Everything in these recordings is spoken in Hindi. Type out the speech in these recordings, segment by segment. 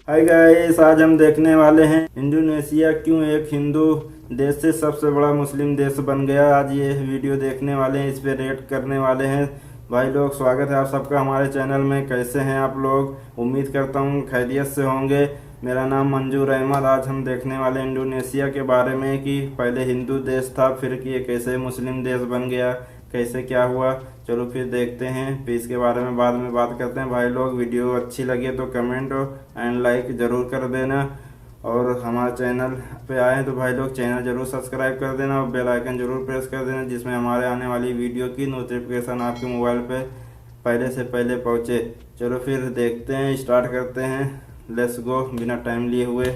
हाय गाइस, आज हम देखने वाले हैं इंडोनेशिया क्यों एक हिंदू देश से सबसे बड़ा मुस्लिम देश बन गया। आज ये वीडियो देखने वाले हैं, इस पे रेट करने वाले हैं। भाई लोग, स्वागत है आप सबका हमारे चैनल में। कैसे हैं आप लोग? उम्मीद करता हूँ खैरियत से होंगे। मेरा नाम मंजूर अहमद। आज हम देखने वाले इंडोनेशिया के बारे में कि पहले हिंदू देश था, फिर कि ये कैसे मुस्लिम देश बन गया, कैसे क्या हुआ। चलो फिर देखते हैं, फिर इसके बारे में बाद में बात करते हैं। भाई लोग, वीडियो अच्छी लगे तो कमेंट एंड लाइक ज़रूर कर देना, और हमारे चैनल पे आए हैं तो भाई लोग चैनल ज़रूर सब्सक्राइब कर देना और बेल आइकन ज़रूर प्रेस कर देना, जिसमें हमारे आने वाली वीडियो की नोटिफिकेशन आपके मोबाइल पे पहले से पहले पहुँचे। चलो फिर देखते हैं, स्टार्ट करते हैं। लेट्स गो, बिना टाइम लिए हुए।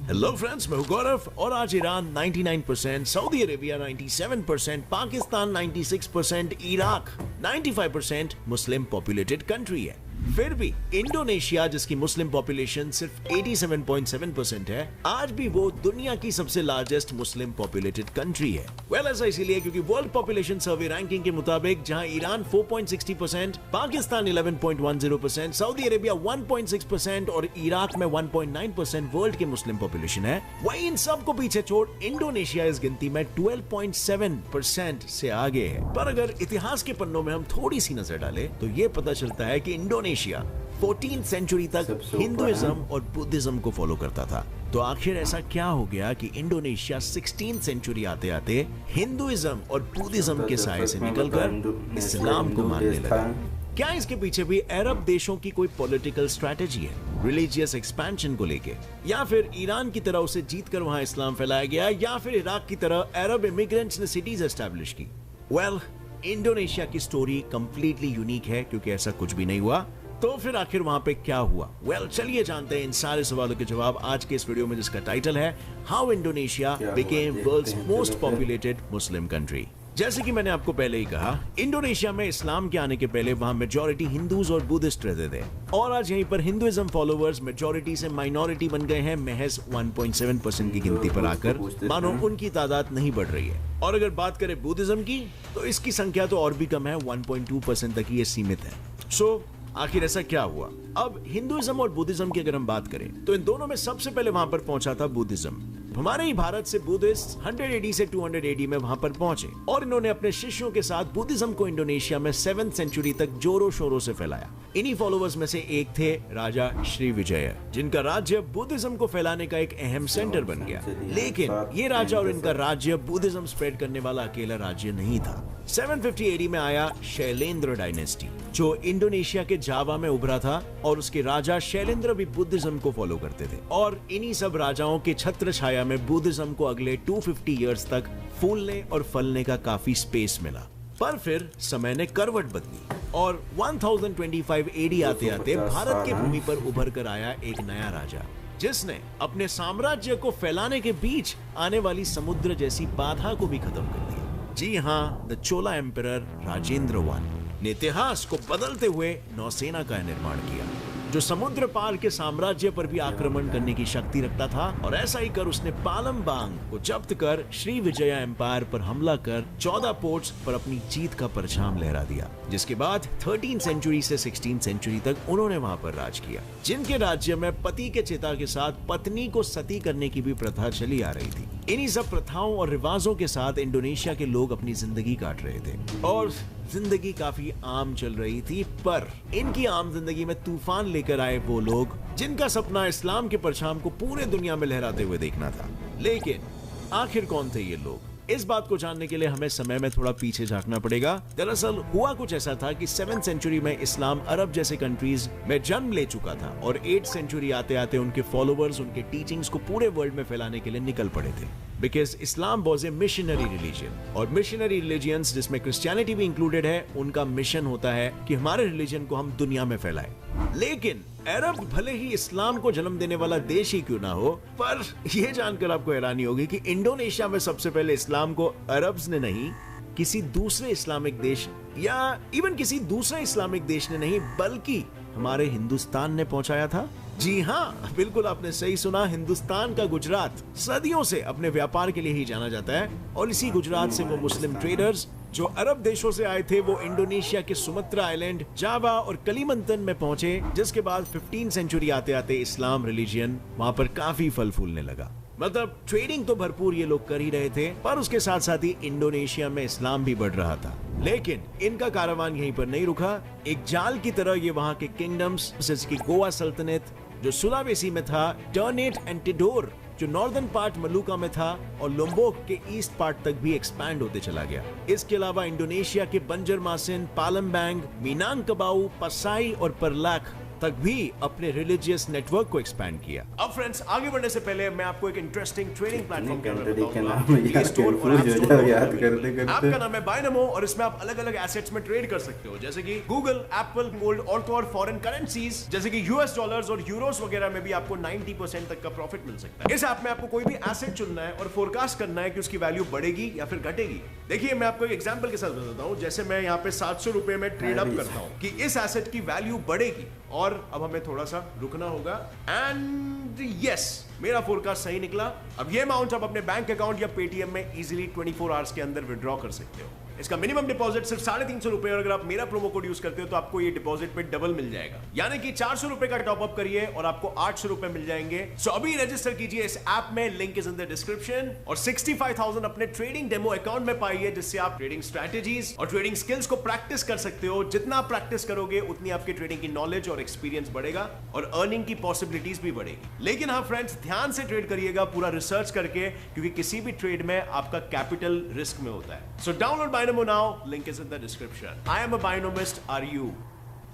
हेलो फ्रेंड्स, मैं हूं गौरव और आज Iran 99%, Saudi Arabia 97%, Pakistan 96%, Iraq 95% मुस्लिम पॉपुलेटेड कंट्री है। फिर भी इंडोनेशिया, जिसकी मुस्लिम पॉपुलेशन सिर्फ 87.7% है, आज भी वो दुनिया की सबसे लार्जेस्ट मुस्लिम पॉपुलेटेड कंट्री है। वेल, ऐसा इसीलिए क्योंकि वर्ल्ड पॉपुलेशन सर्वे रैंकिंग के मुताबिक जहां ईरान 4.60%, पाकिस्तान 11.10%, सऊदी अरेबिया 1.6% और इराक में 1.9% वर्ल्ड की मुस्लिम पॉपुलेशन है, वहीं इन सब को पीछे छोड़ इंडोनेशिया इस गिनती में 12.7% से आगे है। पर अगर इतिहास के पन्नों में हम थोड़ी सी नजर डालें तो ये पता चलता है कि इंडोनेशिया 14th सेंचुरी तक हिंदुइज्म और बुद्धिज्म को फॉलो करता था। तो आखिर ऐसा क्या हो गया कि इंडोनेशिया 16th सेंचुरी आते आते हिंदुइज्म और बुद्धिज्म के साए से निकलकर इस्लाम को मानने लगा? क्या इसके पीछे भी अरब देशों की कोई पॉलिटिकल स्ट्रैटेजी है, रिलीजियस एक्सपेंशन को लेके, या फिर ईरान की तरह उसे जीतकर वहां इस्लाम फैलाया गया, या फिर इराक की तरह अरब इमिग्रेंट्स ने सिटीज एस्टैब्लिश की? वेल, इंडोनेशिया की स्टोरी कंप्लीटली यूनिक है क्योंकि ऐसा कुछ भी नहीं हुआ। तो फिर आखिर वहां पे क्या हुआ? वेल, चलिए जानते हैं इन सारे सवालों के जवाब आज के इस वीडियो में, जिसका टाइटल है how Indonesia became world's most populated Muslim country. जैसे कि मैंने आपको पहले ही कहा, इंडोनेशिया में इस्लाम के आने के पहले वहां मेजॉरिटी हिंदूज और बुद्धिस्ट रहते थे, और आज यहीं पर हिंदुइज्म फॉलोअर्स मेजॉरिटी से माइनॉरिटी बन गए हैं। महज 1.7% की गिनती पर आकर मानो उनकी तादाद नहीं बढ़ रही है। और अगर बात करें बुद्धिज्म की, तो इसकी संख्या तो और भी कम है, 1.2% तक ही ये सीमित है। सो आखिर ऐसा क्या हुआ? अब हिंदुइज्म और बुद्धिज्म की अगर हम बात करें तो इन दोनों में सबसे पहले वहां पर पहुंचा था बुद्धिज्म। हमारे ही भारत से बुद्धिस्ट 100 AD से 200 AD में वहां पर पहुंचे, और इन्होंने अपने शिष्यों के साथ बुद्धिज्म को इंडोनेशिया में 7th सेंचुरी तक जोरों शोरों से फैलाया। इन्हीं फॉलोअर्स में से एक थे राजा श्रीविजय, जिनका राज्य बुद्धिज्म को फैलाने का एक अहम सेंटर बन गया। लेकिन ये राजा और इनका राज्य बुद्धिज्म स्प्रेड करने वाला अकेला राज्य नहीं था। 750 AD में आया शैलेंद्र डायनेस्टी, जो इंडोनेशिया के जावा में उभरा था, और उसके राजा शैलेंद्र भी बुद्धिज्म को फॉलो करते थे। और इन्हीं सब राजाओं के छत्र छाया में बुद्धिज्म को अगले 250 इयर्स तक फूलने और फलने का काफी स्पेस मिला। पर फिर समय ने करवट बदली और 1025 AD आते आते भारत के भूमि पर उभर कर आया एक नया राजा, जिसने अपने साम्राज्य को फैलाने के बीच आने वाली समुद्र जैसी बाधा को भी खत्म कर दिया। जी हाँ, the Chola emperor Rajendra one ने इतिहास को बदलते हुए नौसेना का निर्माण किया, जो समुद्र पार के साम्राज्य पर भी आक्रमण करने की शक्ति रखता था। और ऐसा ही कर उसने पालमबांग को जब्त कर श्री विजया एम्पायर पर हमला कर 14 पोर्ट्स पर अपनी जीत का परचम लहरा दिया, जिसके बाद 13th सेंचुरी से 16th सेंचुरी तक उन्होंने वहां पर राज किया, जिनके राज्य में पति के चिता के साथ पत्नी को सती करने की भी प्रथा चली आ रही थी। इन्हीं सब प्रथाओं और रिवाजों के साथ इंडोनेशिया के लोग अपनी जिंदगी काट रहे थे, और जिंदगी काफी आम चल रही थी। पर इनकी आम जिंदगी में तूफान लेकर आए वो लोग, जिनका सपना इस्लाम के परचम को पूरे दुनिया में लहराते हुए देखना था। लेकिन आखिर कौन थे ये लोग? इस बात को जानने के लिए हमें समय में थोड़ा पीछे झांकना पड़ेगा। दरअसल हुआ कुछ ऐसा था कि 7th सेंचुरी में इस्लाम अरब जैसे कंट्रीज में जन्म ले चुका था, और 8th सेंचुरी आते आते उनके फॉलोअर्स उनके टीचिंग्स को पूरे वर्ल्ड में फैलाने के लिए निकल पड़े थे। Because Islam was a missionary religion, और मिशनरी रिलीजियंस जिसमें क्रिश्चियनिटी भी इंक्लूडेड है, उनका मिशन होता है कि हमारे रिलीजन को हम दुनिया में फैलाएं। लेकिन अरब भले ही इस्लाम को जन्म देने वाला देश ही क्यों ना हो, पर यह जानकर आपको हैरानी होगी कि इंडोनेशिया में सबसे पहले इस्लाम को अरब्स ने नहीं, किसी दूसरे इस्लामिक देश या इवन किसी दूसरे इस्लामिक देश ने नहीं, बल्कि हमारे हिंदुस्तान ने पहुंचाया था। जी हाँ, बिल्कुल आपने सही सुना, हिंदुस्तान का गुजरात सदियों से अपने व्यापार के लिए ही जाना जाता है, और इसी गुजरात से वो मुस्लिम ट्रेडर्स जो अरब देशों से आए थे वो इंडोनेशिया के सुमत्रा आइलैंड, जावा और कलिमंतन में पहुंचे, जिसके बाद 15 सेंचुरी आते आते इस्लाम रिलीजियन वहां पर काफी फल फूलने लगा। मतलब ट्रेडिंग तो भरपूर ये लोग कर ही रहे थे, पर उसके साथ साथ ही इंडोनेशिया में इस्लाम भी बढ़ रहा था। लेकिन इनका कारवान यहीं पर नहीं रुका। एक जाल की तरह ये वहां के किंगडम्स जैसे कि गोवा सल्तनत जो सुलावेसी में था, टर्नेट एंड टिडोर जो नॉर्दर्न पार्ट मलुका में था, और लोम्बोक के ईस्ट पार्ट तक भी एक्सपैंड होते चला गया। इसके अलावा इंडोनेशिया के बंजरमासिन, पालमबैंग, मिनांगकबाउ, पसाई और परलाख तक भी अपने रिलीजियस नेटवर्क को एक्सपैंड किया। अब फ्रेंड्स, आगे बढ़ने से पहले मैं आपको एक इंटरेस्टिंग ट्रेडिंग प्लेटफॉर्म के बारे में बताऊंगा। आपका नाम है बाइनोमो और इसमें आप अलग अलग एसेट्स में ट्रेड कर सकते हो, जैसे कि गूगल, एप्पल, गोल्ड और फॉरेन करेंसीज जैसे कि यूएस डॉलर्स और यूरोस वगैरह में भी आपको 90% तक का प्रॉफिट मिल सकता है। इस ऐप में आपको कोई भी एसेट चुनना है और फोरकास्ट करना है कि उसकी वैल्यू बढ़ेगी या फिर घटेगी। देखिए, मैं आपको एक एग्जांपल के साथ बताता हूं। जैसे मैं यहाँ पे 700 रुपए में ट्रेड अप करता हूँ कि इस एसेट की वैल्यू बढ़ेगी, और अब हमें थोड़ा सा रुकना होगा। एंड यस, मेरा फोरकास्ट सही निकला। अब ये अमाउंट आप अपने बैंक अकाउंट या पेटीएम में इजीली 24 आवर्स के अंदर विड्रॉ कर सकते हो। इसका मिनिमम डिपॉजिट सिर्फ 350 रुपए, और अगर आप मेरा प्रोमो कोड यूज करते हो तो आपको ये डिपॉजिट में डबल मिल जाएगा। यानी कि 400 रुपए का टॉप अप करिए और आपको 800 रुपए मिल जाएंगे। सो अभी रजिस्टर कीजिए इस ऐप में, link is in the description, और 65,000 अपने ट्रेडिंग डेमो अकाउंट में पाइए, जिससे आप ट्रेडिंग स्ट्रेटेजीज और ट्रेडिंग स्किल्स को प्रैक्टिस कर सकते हो। जितना आप प्रैक्टिस करोगे उतनी आपकी ट्रेडिंग की नॉलेज और एक्सपीरियंस बढ़ेगा और अर्निंग की पॉसिबिलिटीज भी बढ़ेगी। लेकिन हाँ फ्रेंड्स, ध्यान से ट्रेड करिएगा, पूरा रिसर्च करके, क्योंकि किसी भी ट्रेड में आपका कैपिटल रिस्क में होता है। So download Binomo now, link is in the description. I am a Binomist, are you?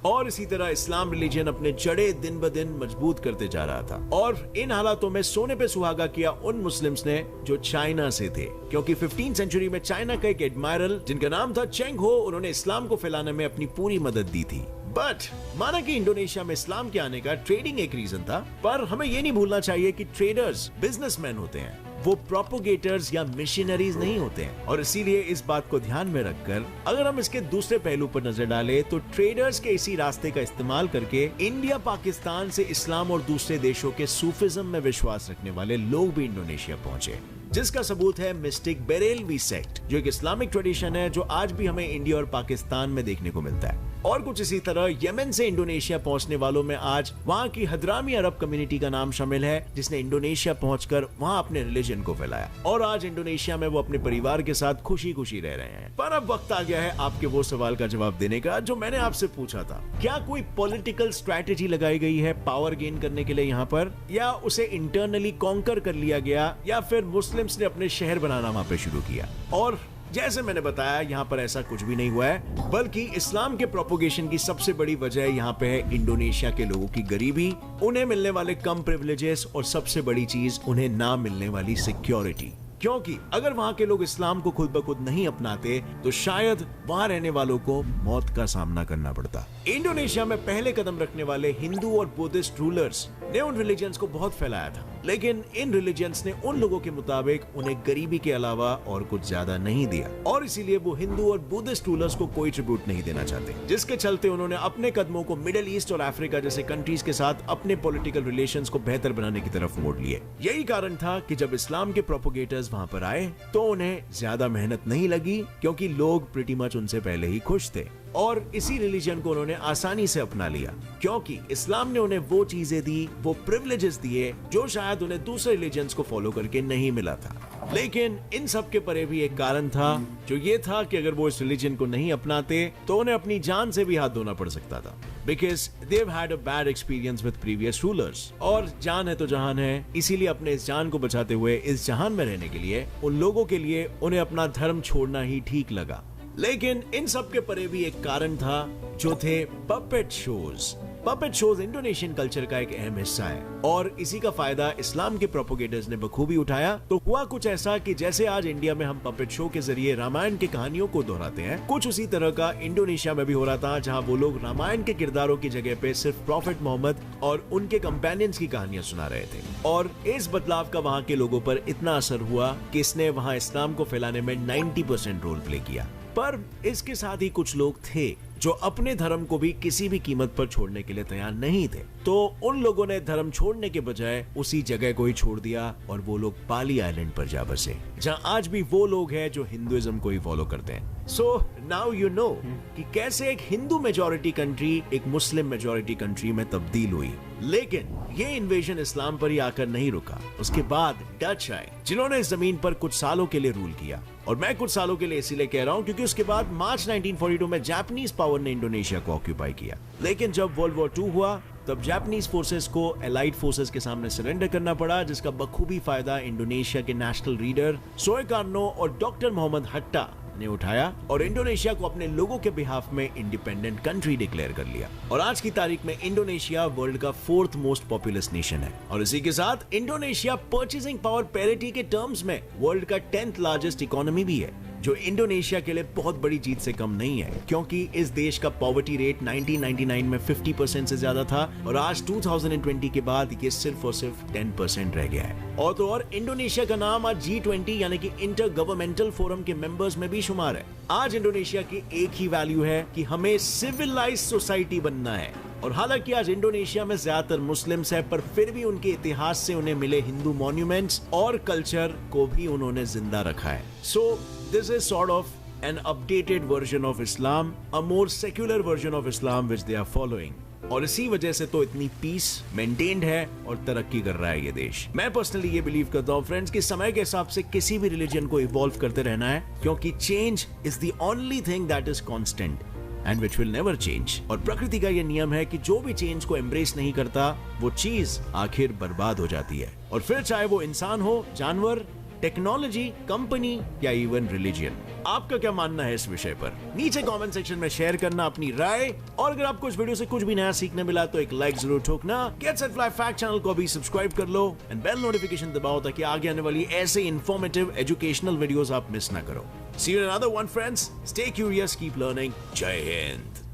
और इसी तरह इस्लाम रिलीजन अपने जड़े दिन ब दिन मजबूत करते जा रहा था, और इन हालातों में सोने पे सुहागा किया उन मुस्लिम्स ने जो चाइना से थे, क्योंकि 15 सेंचुरी में चाइना का एक एडमायरल जिनका नाम था चेंग हो, उन्होंने इस्लाम को फैलाने में अपनी पूरी मदद दी थी। बट माना कि इंडोनेशिया में इस्लाम के आने का ट्रेडिंग एक रीजन था, पर हमें ये नहीं भूलना चाहिए कि ट्रेडर्स बिजनेसमैन होते हैं, वो प्रोपोगेटर्स या मिशनरीज नहीं होते हैं। और इसीलिए इस बात को ध्यान में रखकर अगर हम इसके दूसरे पहलू पर नजर डालें तो ट्रेडर्स के इसी रास्ते का इस्तेमाल करके इंडिया, पाकिस्तान से इस्लाम और दूसरे देशों के सूफिज्म में विश्वास रखने वाले लोग भी इंडोनेशिया पहुंचे, जिसका सबूत है मिस्टिक बेरेलवी सेक्ट, जो एक इस्लामिक ट्रेडिशन है जो आज भी हमें इंडिया और पाकिस्तान में देखने को मिलता है। और कुछ इसी तरह यमन से इंडोनेशिया पहुंचने वालों में आज वहां की हदरामी अरब कम्युनिटी का नाम शामिल है, जिसने इंडोनेशिया पहुंचकर वहां अपने रिलीजन को फैलाया, और आज इंडोनेशिया में वो अपने परिवार के साथ खुशी खुशी रह रहे हैं। पर अब वक्त आ गया है आपके वो सवाल का जवाब देने का जो मैंने आपसे पूछा था। क्या कोई पॉलिटिकल स्ट्रैटेजी लगाई गई है पावर गेन करने के लिए यहाँ पर, या उसे इंटरनली कॉन्कर कर लिया गया, या फिर मुस्लिम्स ने अपने शहर बनाना वहां पे शुरू किया? और जैसे मैंने बताया, यहाँ पर ऐसा कुछ भी नहीं हुआ है, बल्कि इस्लाम के प्रोपोगेशन की सबसे बड़ी वजह यहाँ पे है इंडोनेशिया के लोगों की गरीबी, उन्हें मिलने वाले कम प्रिविलेजेस, और सबसे बड़ी चीज उन्हें ना मिलने वाली सिक्योरिटी। क्योंकि अगर वहां के लोग इस्लाम को खुद ब खुद नहीं अपनाते तो शायद वहां रहने वालों को मौत का सामना करना पड़ता। इंडोनेशिया में पहले कदम रखने वाले हिंदू और बुद्धिस्ट रूलर्स ने उन रिलीजन्स को बहुत फैलाया था, लेकिन इन रिलीजन्स ने उन लोगों के मुताबिक उन्हें गरीबी के अलावा और कुछ ज्यादा नहीं दिया, और इसीलिए वो हिंदू और बुद्धिस्ट रूलर्स को कोई ट्रिब्यूट नहीं देना चाहते, जिसके चलते उन्होंने अपने कदमों को मिडिल ईस्ट और अफ्रीका जैसे कंट्रीज के साथ अपने पॉलिटिकल रिलेशंस को बेहतर बनाने की तरफ मोड़ लिए। यही कारण था कि जब इस्लाम के प्रोपोगेटर्स वहां पर आए तो उन्हें ज्यादा मेहनत नहीं लगी, क्योंकि लोग प्रीटी मच उनसे पहले ही खुश थे, और इसी रिलीजन को उन्होंने आसानी से अपना लिया, क्योंकि इस्लाम ने उन्हें वो चीजें दी, वो प्रिविलेजेस दिए जो शायद उन्हें दूसरे रिलीजन्स को फॉलो करके नहीं मिला था। लेकिन इन सब के परे भी एक कारण था, जो ये था कि अगर वो इस रिलीजन को नहीं अपनाते तो उन्हें अपनी जान से भी हाथ धोना पड़ सकता था, because they've had a bad experience with previous rulers। और जान है तो जहान है, इसीलिए अपने इस जान को बचाते हुए इस जहान में रहने के लिए उन लोगों के लिए उन्हें अपना धर्म छोड़ना ही ठीक लगा। लेकिन इन सब के परे भी एक कारण था, जो थे puppet shows. Puppet shows Indonesian culture का एक अहम हिस्सा है, और इसी का फायदा इस्लाम के प्रोपोगेटर्स ने बखूबी उठाया। तो हुआ कुछ ऐसा कि जैसे आज इंडिया में हम पपेट शो के जरिए रामायण की कहानियों को दोहराते हैं, कुछ उसी तरह का इंडोनेशिया में भी हो रहा था, जहां वो लोग रामायण के किरदारों की जगह पे सिर्फ प्रॉफिट मोहम्मद और उनके कंपेनियंस की कहानियां सुना रहे थे। और इस बदलाव का वहां के लोगों पर इतना असर हुआ कि इसने वहां इस्लाम को फैलाने में 90% रोल प्ले किया। पर इसके साथ ही कुछ लोग थे जो अपने धर्म को भी किसी भी कीमत पर छोड़ने के लिए तैयार नहीं थे, तो उन लोगों ने धर्म छोड़ने के बजाय उसी जगह को ही छोड़ दिया, और वो लोग बाली आइलैंड पर जा बसे, जहां आज भी वो लोग हैं जो हिंदुइज्म को ही फॉलो करते हैं। सो नाउ यू नो कि कैसे एक हिंदू मेजॉरिटी कंट्री एक मुस्लिम मेजॉरिटी कंट्री में तब्दील हुई। लेकिन ये इन्वेजन इस्लाम पर ही आकर नहीं रुका। उसके बाद डच आए जिन्होंने इस जमीन पर कुछ सालों के लिए रूल किया। और मैं कुछ सालों के लिए इसीलिए कह रहा हूँ क्योंकि उसके बाद मार्च 1942 में जापानीज पावर ने इंडोनेशिया को ऑक्यूपाई किया। लेकिन जब वर्ल्ड वॉर 2 हुआ तब जापानीज फोर्सेस को एलाइड फोर्सेस के सामने सरेंडर करना पड़ा, जिसका बखूबी फायदा इंडोनेशिया के नेशनल रीडर सोएकार्नो और डॉक्टर मोहम्मद हट्टा ने उठाया और इंडोनेशिया को अपने लोगों के बिहाफ में इंडिपेंडेंट कंट्री डिक्लेयर कर लिया। और आज की तारीख में इंडोनेशिया वर्ल्ड का 4th मोस्ट पॉपुलस नेशन है। और इसी के साथ इंडोनेशिया परचेसिंग पावर पैरिटी के टर्म्स में वर्ल्ड का 10th लार्जेस्ट इकोनॉमी भी है, जो इंडोनेशिया के लिए बहुत बड़ी जीत से कम नहीं है, क्योंकि इस देश का पॉवर्टी रेट 1999 में 50% से ज्यादा था और आज 2020 के बाद ये सिर्फ और सिर्फ 10% रह गया है। और तो और इंडोनेशिया का नाम आज G20 यानी कि इंटर गवर्नमेंटल फोरम के मेंबर्स में भी शुमार है। आज इंडोनेशिया की एक ही वैल्यू है कि हमें सिविलाइज्ड सोसाइटी बनना है। और हालांकि आज इंडोनेशिया में ज्यादातर मुस्लिम्स है, पर फिर भी उनके इतिहास से उन्हें मिले हिंदू मॉन्यूमेंट्स और कल्चर को भी उन्होंने जिंदा रखा है। सो this is sort of an updated version of Islam, a more secular version of Islam which they are following. और इसी वजह से तो इतनी पीस मेंटेन्ड है और तरक्की कर रहा है ये देश। मैं पर्सनली ये बिलीव करता हूँ फ्रेंड्स कि समय के हिसाब से किसी भी रिलीजन को इवॉल्व करते रहना है, क्योंकि change is the only thing that is constant and which will never change. और प्रकृति का ये नियम है कि जो भी चेंज को एम्ब्रेस नहीं करता वो चीज आखिर बर्बाद हो जाती है। और फिर चाहे वो इंसान हो, जानवर, टेक्नोलॉजी, कंपनी या इवन रिलीजियन। आपका क्या मानना है इस विषय पर? नीचे कमेंट सेक्शन में शेयर करना अपनी राय। और अगर आपको इस वीडियो से कुछ भी नया सीखने मिला तो एक लाइक जरूर ठोकना। Get set fly fact channel को भी सब्सक्राइब कर लो एंड बेल नोटिफिकेशन दबाओ ताकि आगे आने वाली ऐसे इन्फॉर्मेटिव एजुकेशनल वीडियोस आप मिस ना करो। See you in another one, friends. Stay curious, keep learning. जय हिंद।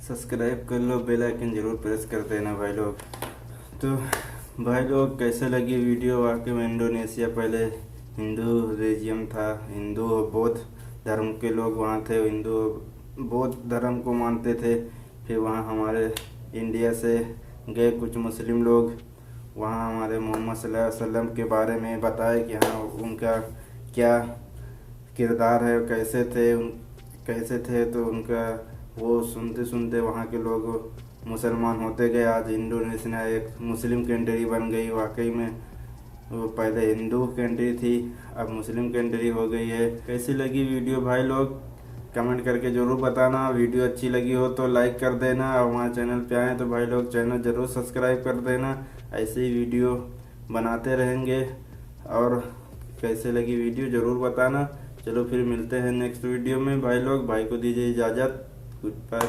सब्सक्राइब कर लो, बेल आइकन जरूर प्रेस कर देना भाई लोग। तो भाई लोग कैसे लगी वीडियो? वाकई में इंडोनेशिया पहले हिंदू रीजन था, हिंदू और बौद्ध धर्म के लोग वहाँ थे, हिंदू बौद्ध धर्म को मानते थे। फिर वहाँ हमारे इंडिया से गए कुछ मुस्लिम लोग, वहाँ हमारे मोहम्मद सल्लल्लाहु अलैहि वसल्लम के बारे में बताए कि हाँ उनका क्या किरदार है, कैसे थे। तो उनका वो सुनते सुनते वहाँ के लोग मुसलमान होते गए। आज इंडोनेशिया एक मुस्लिम कंट्री बन गई। वाकई में वो पहले हिंदू कंट्री थी, अब मुस्लिम कंट्री हो गई है। कैसी लगी वीडियो भाई लोग? कमेंट करके ज़रूर बताना। वीडियो अच्छी लगी हो तो लाइक कर देना, और हमारे चैनल पे आए तो भाई लोग चैनल ज़रूर सब्सक्राइब कर देना। ऐसे ही वीडियो बनाते रहेंगे। और कैसे लगी वीडियो ज़रूर बताना। चलो फिर मिलते हैं नेक्स्ट वीडियो में भाई लोग। भाई को दीजिए इजाज़त। Good bye.